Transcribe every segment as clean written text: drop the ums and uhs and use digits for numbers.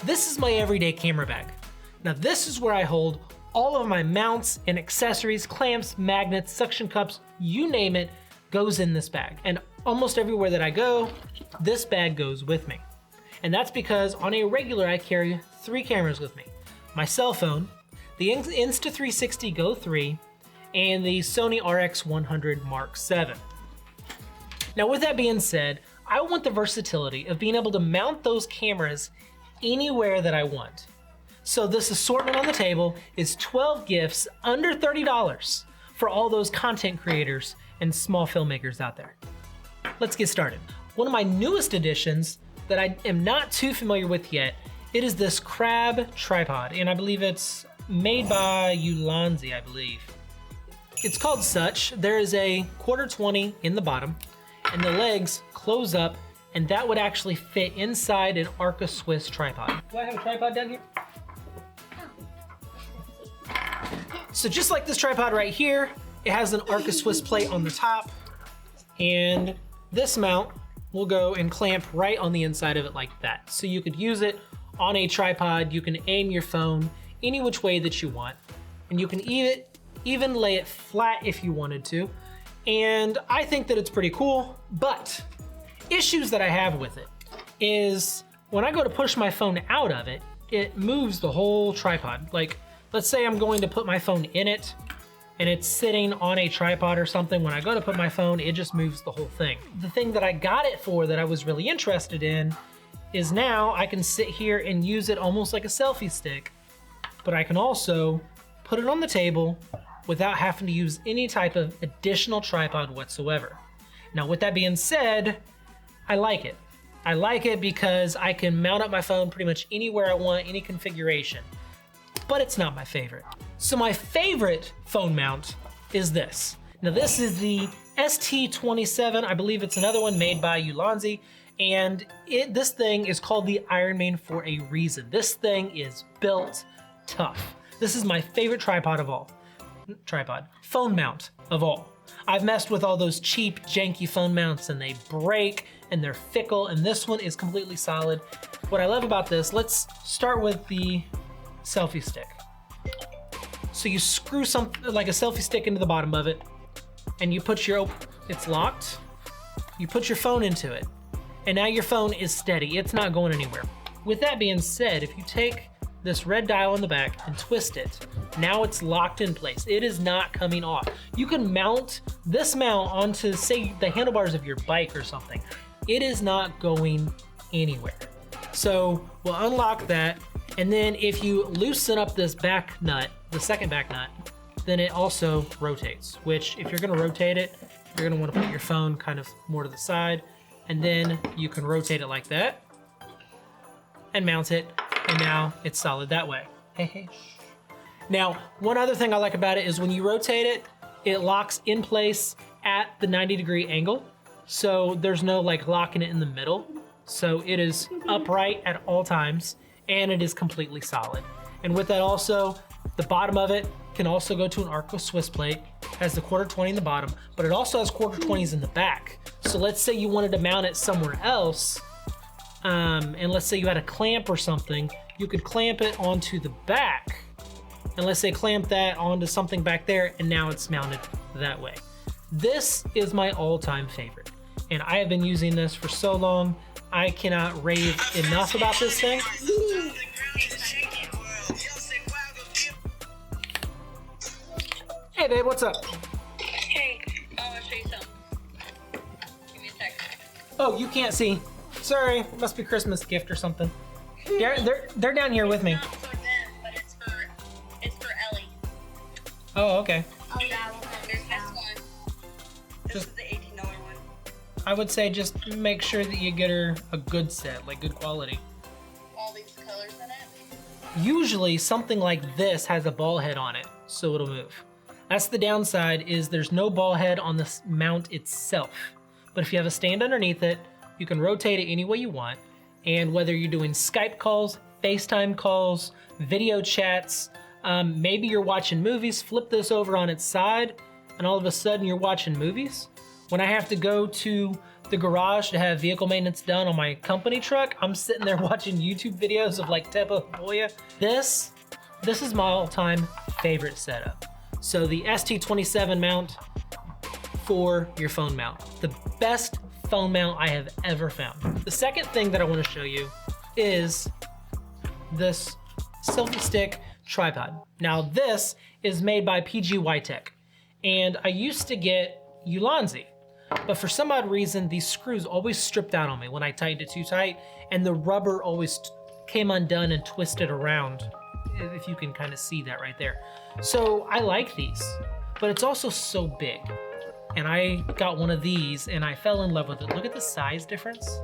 This is my everyday camera bag. Now this is where I hold all of my mounts and accessories, clamps, magnets, suction cups, you name it, goes in this bag. And almost everywhere that I go, this bag goes with me. And that's because on a regular, I carry 3 cameras with me. My cell phone, the Insta360 Go 3, and the Sony RX100 Mark VII. Now with that being said, I want the versatility of being able to mount those cameras anywhere that I want. So this assortment on the table is 12 gifts under $30 for all those content creators and small filmmakers out there. Let's get started. One of my newest additions that I am not too familiar with yet, it is this crab tripod, and I believe it's made by Ulanzi, I believe. It's called such. There is a 1/4-20 in the bottom, and the legs close up, and that would actually fit inside an Arca Swiss tripod. Do I have a tripod down here? So just like this tripod right here, it has an Arca Swiss plate on the top, and this mount will go and clamp right on the inside of it like that. So you could use it on a tripod, you can aim your phone any which way that you want, and you can even lay it flat if you wanted to. And I think that it's pretty cool, but issues that I have with it is when I go to push my phone out of it, it moves the whole tripod. Like, let's say I'm going to put my phone in it and it's sitting on a tripod or something. When I go to put my phone, it just moves the whole thing. The thing that I got it for that I was really interested in is now I can sit here and use it almost like a selfie stick, but I can also put it on the table without having to use any type of additional tripod whatsoever. Now with that being said, I like it. I like it because I can mount up my phone pretty much anywhere I want, any configuration, but it's not my favorite. So my favorite phone mount is this. Now this is the ST27, I believe it's another one made by Ulanzi, and this thing is called the Iron Man for a reason. This thing is built tough. This is my favorite phone mount of all. I've messed with all those cheap, janky phone mounts and they break and they're fickle, and this one is completely solid. What I love about this, let's start with the selfie stick. So you screw something like a selfie stick into the bottom of it and you put it's locked. You put your phone into it and now your phone is steady. It's not going anywhere. With that being said, if you take this red dial on the back and twist it, now it's locked in place. It is not coming off. You can mount this mount onto, say, the handlebars of your bike or something. It is not going anywhere. So we'll unlock that, and then if you loosen up this back nut, the second back nut, then it also rotates, which if you're gonna rotate it, you're gonna wanna put your phone kind of more to the side, and then you can rotate it like that and mount it, and now it's solid that way. Hey. Now, one other thing I like about it is when you rotate it, it locks in place at the 90-degree angle. So there's no like locking it in the middle. So it is upright at all times and it is completely solid. And with that also, the bottom of it can also go to an Arca Swiss plate, has the 1/4-20 in the bottom, but it also has 1/4-20s in the back. So let's say you wanted to mount it somewhere else, and let's say you had a clamp or something, you could clamp it onto the back, and let's say clamp that onto something back there, and now it's mounted that way. This is my all-time favorite, and I have been using this for so long. I cannot rave enough about this thing. Hey babe, what's up? Hey, I want to show you something. Give me a sec. Oh, you can't see. Sorry, it must be Christmas gift or something. They're down here with me. Not for them, but it's for Ellie. Oh, okay. Oh yeah, there's this one. This is the $18 one. I would say just make sure that you get her a good set, like good quality. All these colors in it. Usually something like this has a ball head on it, so it'll move. That's the downside, is there's no ball head on the mount itself. But if you have a stand underneath it, you can rotate it any way you want. And whether you're doing Skype calls, FaceTime calls, video chats, maybe you're watching movies, flip this over on its side, and all of a sudden you're watching movies. When I have to go to the garage to have vehicle maintenance done on my company truck, I'm sitting there watching YouTube videos of like Tepo Boya. This is my all-time favorite setup. So the ST27 mount for your phone mount. The best phone mount I have ever found. The second thing that I want to show you is this selfie stick tripod. Now this is made by PGYTech, and I used to get Ulanzi, but for some odd reason these screws always stripped out on me when I tightened it too tight, and the rubber always came undone and twisted around, if you can kind of see that right there. So I like these, but it's also so big. And I got one of these and I fell in love with it. Look at the size difference.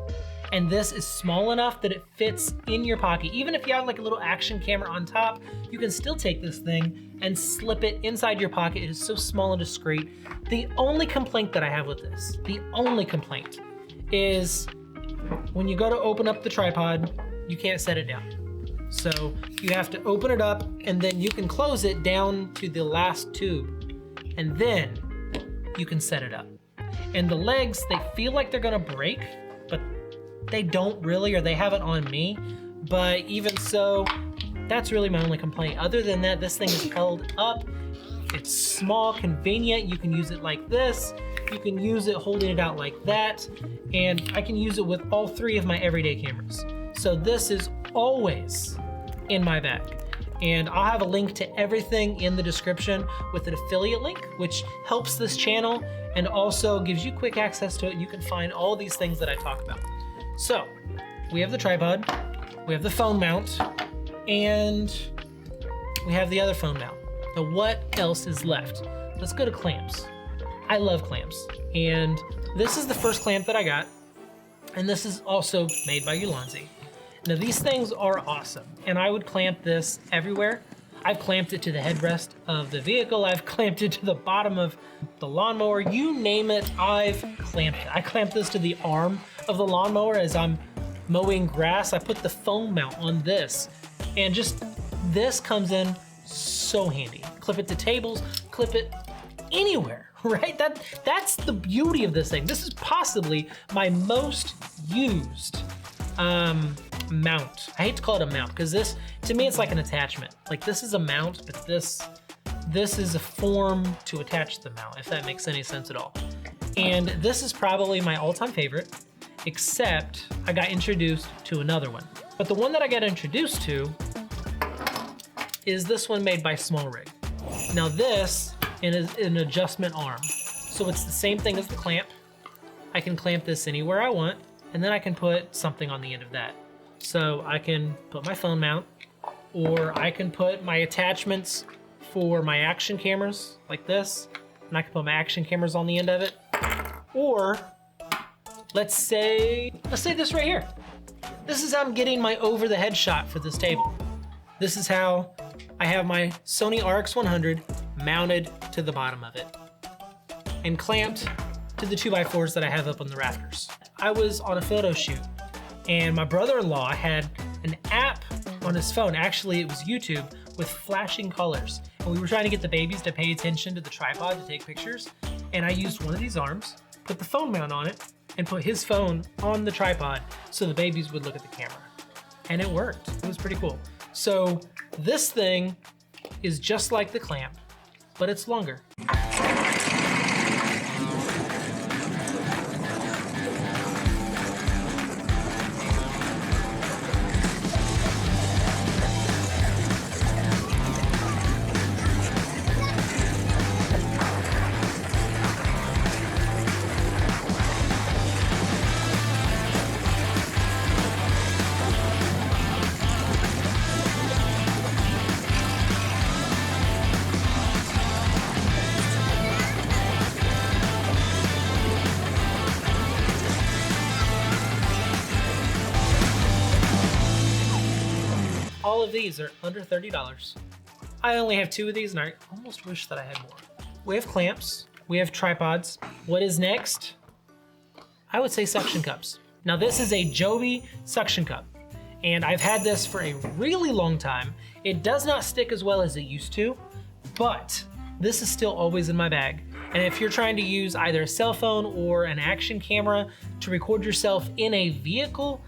And this is small enough that it fits in your pocket. Even if you have like a little action camera on top, you can still take this thing and slip it inside your pocket. It is so small and discreet. The only complaint that I have with this, the only complaint, is when you go to open up the tripod, you can't set it down. So you have to open it up and then you can close it down to the last tube. And then you can set it up. And the legs, they feel like they're gonna break, but they don't really, or they haven't on me. But even so, that's really my only complaint. Other than that, this thing is held up. It's small, convenient. You can use it like this. You can use it holding it out like that. And I can use it with all three of my everyday cameras. So this is always in my bag. And I'll have a link to everything in the description with an affiliate link, which helps this channel and also gives you quick access to it. You can find all these things that I talk about. So we have the tripod, we have the phone mount, and we have the other phone mount. Now what else is left? Let's go to clamps. I love clamps. And this is the first clamp that I got. And this is also made by Ulanzi. Now these things are awesome, and I would clamp this everywhere. I've clamped it to the headrest of the vehicle. I've clamped it to the bottom of the lawnmower. You name it, I've clamped it. I clamped this to the arm of the lawnmower as I'm mowing grass. I put the phone mount on this, and just this comes in so handy. Clip it to tables, clip it anywhere, right? That's the beauty of this thing. This is possibly my most used mount. I hate to call it a mount because this, to me, it's like an attachment. Like this is a mount, but this is a form to attach the mount, if that makes any sense at all. And this is probably my all-time favorite, except I got introduced to another one. But the one that I got introduced to is this one made by Smallrig. Now this is an adjustment arm. So it's the same thing as the clamp. I can clamp this anywhere I want, and then I can put something on the end of that. So I can put my phone mount, or I can put my attachments for my action cameras like this, and I can put my action cameras on the end of it. Or let's say this right here. This is how I'm getting my over the head shot for this table. This is how I have my Sony RX100 mounted to the bottom of it and clamped to the 2x4s that I have up on the rafters. I was on a photo shoot and my brother-in-law had an app on his phone. Actually, it was YouTube with flashing colors. And we were trying to get the babies to pay attention to the tripod to take pictures. And I used one of these arms, put the phone mount on it, and put his phone on the tripod so the babies would look at the camera. And it worked. It was pretty cool. So this thing is just like the clamp, but it's longer. All of these are under $30. I only have 2 of these and I almost wish that I had more. We have clamps, we have tripods. What is next? I would say suction cups. Now this is a Joby Suction Cup, and I've had this for a really long time. It does not stick as well as it used to, but this is still always in my bag. And if you're trying to use either a cell phone or an action camera to record yourself in a vehicle,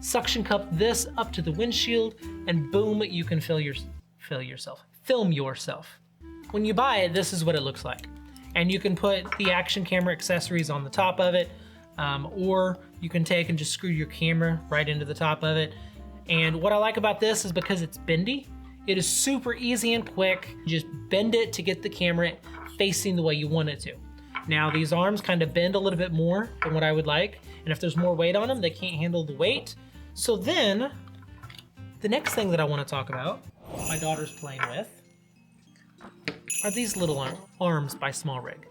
suction cup this up to the windshield and boom, you can film yourself. When you buy it, this is what it looks like. And you can put the action camera accessories on the top of it, or you can take and just screw your camera right into the top of it. And what I like about this is because it's bendy, it is super easy and quick. You just bend it to get the camera facing the way you want it to. Now these arms kind of bend a little bit more than what I would like. And if there's more weight on them, they can't handle the weight. So then, the next thing that I want to talk about, my daughter's playing with, are these little arms by Smallrig.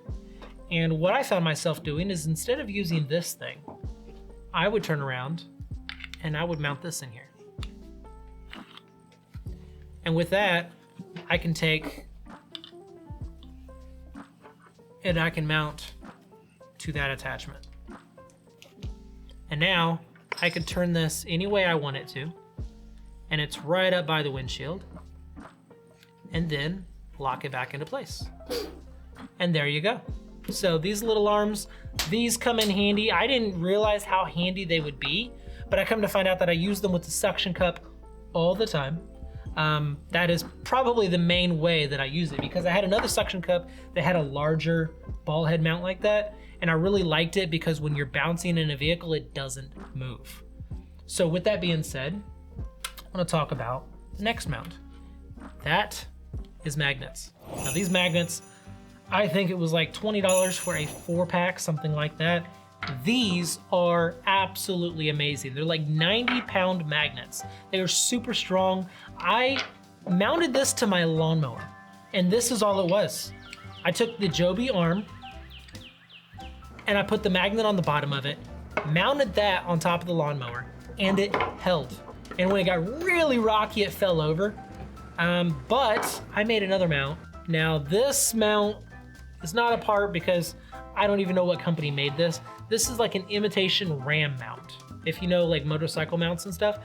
And what I found myself doing is instead of using this thing, I would turn around and I would mount this in here. And with that, I can take and I can mount to that attachment. And now I can turn this any way I want it to, and it's right up by the windshield, and then lock it back into place. And there you go. So these little arms, these come in handy. I didn't realize how handy they would be, but I come to find out that I use them with the suction cup all the time. That is probably the main way that I use it, because I had another suction cup that had a larger ball head mount like that, and I really liked it because when you're bouncing in a vehicle, it doesn't move. So with that being said, I want to talk about the next mount. That is magnets. Now these magnets, I think it was like $20 for a 4-pack, something like that. These are absolutely amazing. They're like 90-pound magnets. They are super strong. I mounted this to my lawnmower, and this is all it was. I took the Joby arm, and I put the magnet on the bottom of it, mounted that on top of the lawnmower, and it held. And when it got really rocky, it fell over. But I made another mount. Now this mount is not a part because I don't even know what company made this. This is like an imitation ram mount, if you know like motorcycle mounts and stuff.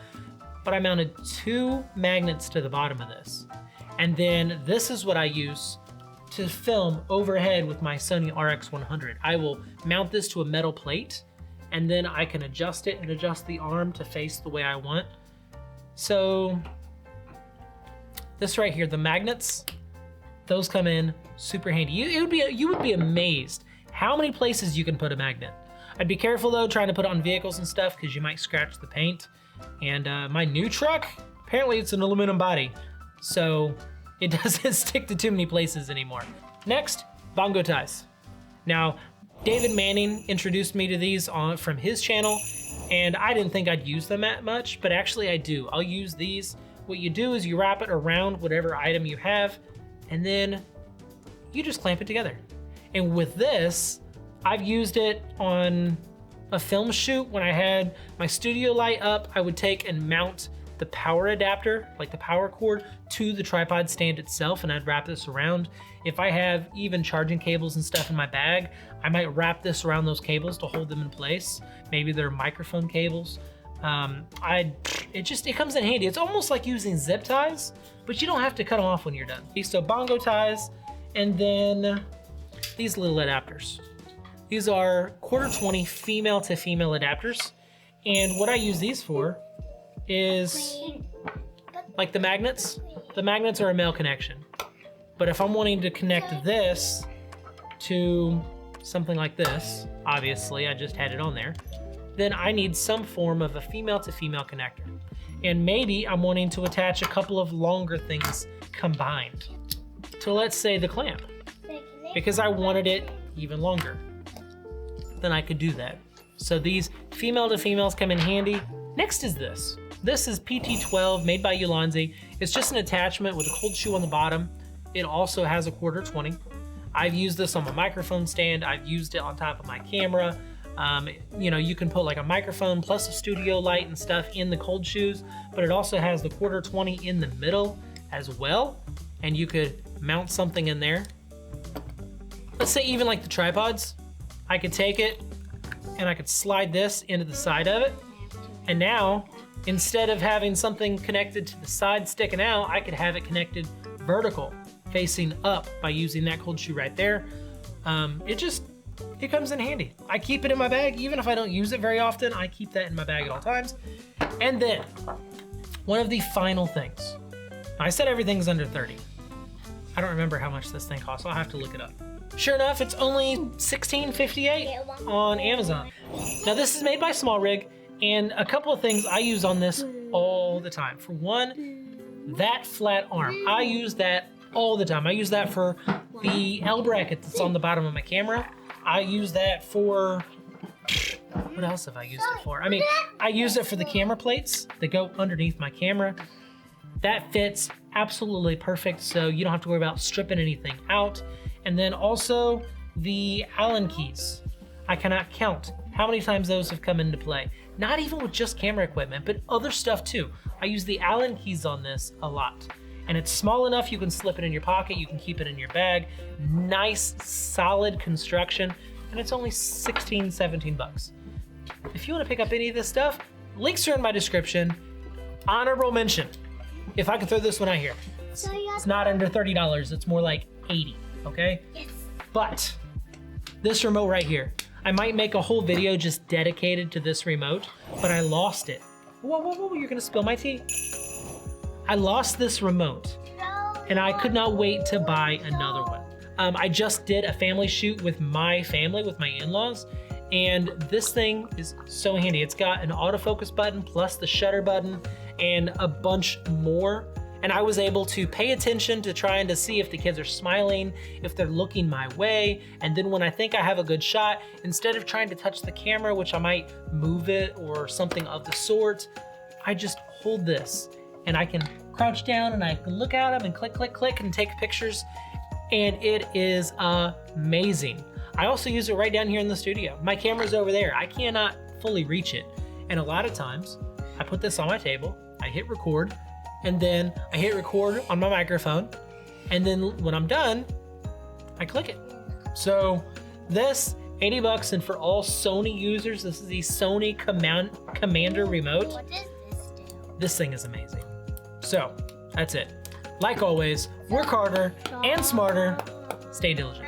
But I mounted 2 magnets to the bottom of this. And then this is what I use to film overhead with my Sony RX100. I will mount this to a metal plate, and then I can adjust it and adjust the arm to face the way I want. So this right here, the magnets, those come in super handy. You would be amazed how many places you can put a magnet. I'd be careful though, trying to put it on vehicles and stuff, because you might scratch the paint. And my new truck, apparently it's an aluminum body, so it doesn't stick to too many places anymore. Next, Bongo Ties. Now, David Manning introduced me to these from his channel, and I didn't think I'd use them that much, but actually I do. I'll use these. What you do is you wrap it around whatever item you have, and then you just clamp it together. And with this, I've used it on a film shoot. When I had my studio light up, I would take and mount the power adapter, like the power cord, to the tripod stand itself, and I'd wrap this around. If I have even charging cables and stuff in my bag, I might wrap this around those cables to hold them in place. Maybe they're microphone cables. It comes in handy. It's almost like using zip ties, but you don't have to cut them off when you're done. So Bongo Ties, and then these little adapters. These are 1/4-20 female to female adapters. And what I use these for is like the magnets. The magnets are a male connection. But if I'm wanting to connect this to something like this, obviously I just had it on there, then I need some form of a female to female connector. And maybe I'm wanting to attach a couple of longer things combined to, let's say, the clamp, because I wanted it even longer. Then I could do that. So these female to females come in handy. Next is this. This is PT12, made by Ulanzi. It's just an attachment with a cold shoe on the bottom. It also has a 1/4-20. I've used this on my microphone stand. I've used it on top of my camera. You know, you can put like a microphone plus a studio light and stuff in the cold shoes, but it also has the 1/4-20 in the middle as well. And you could mount something in there. Let's say even like the tripods, I could take it and I could slide this into the side of it. And now, instead of having something connected to the side sticking out, I could have it connected vertical, facing up by using that cold shoe right there. It comes in handy. I keep it in my bag, even if I don't use it very often, I keep that in my bag at all times. And then, one of the final things. I said everything's under 30. I don't remember how much this thing costs, I'll have to look it up. Sure enough, it's only $16.58 on Amazon. Now this is made by Smallrig, and a couple of things I use on this all the time. For one, that flat arm. I use that all the time. I use that for the L bracket that's on the bottom of my camera. I use that for, what else have I used it for? I mean, I use it for the camera plates that go underneath my camera. That fits absolutely perfect, so you don't have to worry about stripping anything out. And then also the Allen keys. I cannot count how many times those have come into play. Not even with just camera equipment, but other stuff too. I use the Allen keys on this a lot. And it's small enough you can slip it in your pocket, you can keep it in your bag. Nice, solid construction, and it's only 16, 17 bucks. If you wanna pick up any of this stuff, links are in my description. Honorable mention, if I could throw this one out here. It's not under $30, it's more like 80, okay? Yes. But this remote right here, I might make a whole video just dedicated to this remote, but I lost it. Whoa, you're gonna spill my tea. I lost this remote and I could not wait to buy another one. I just did a family shoot with my family, with my in-laws, and this thing is so handy. It's got an autofocus button plus the shutter button and a bunch more. And I was able to pay attention to trying to see if the kids are smiling, if they're looking my way. And then when I think I have a good shot, instead of trying to touch the camera, which I might move it or something of the sort, I just hold this and I can crouch down and I can look at them and click, click, click and take pictures. And it is amazing. I also use it right down here in the studio. My camera's over there. I cannot fully reach it. And a lot of times I put this on my table, I hit record, and then I hit record on my microphone. And then when I'm done, I click it. So this, 80 bucks, and for all Sony users, this is the Sony Commander remote. What does this do? This thing is amazing. So that's it. Like always, work harder and smarter, stay diligent.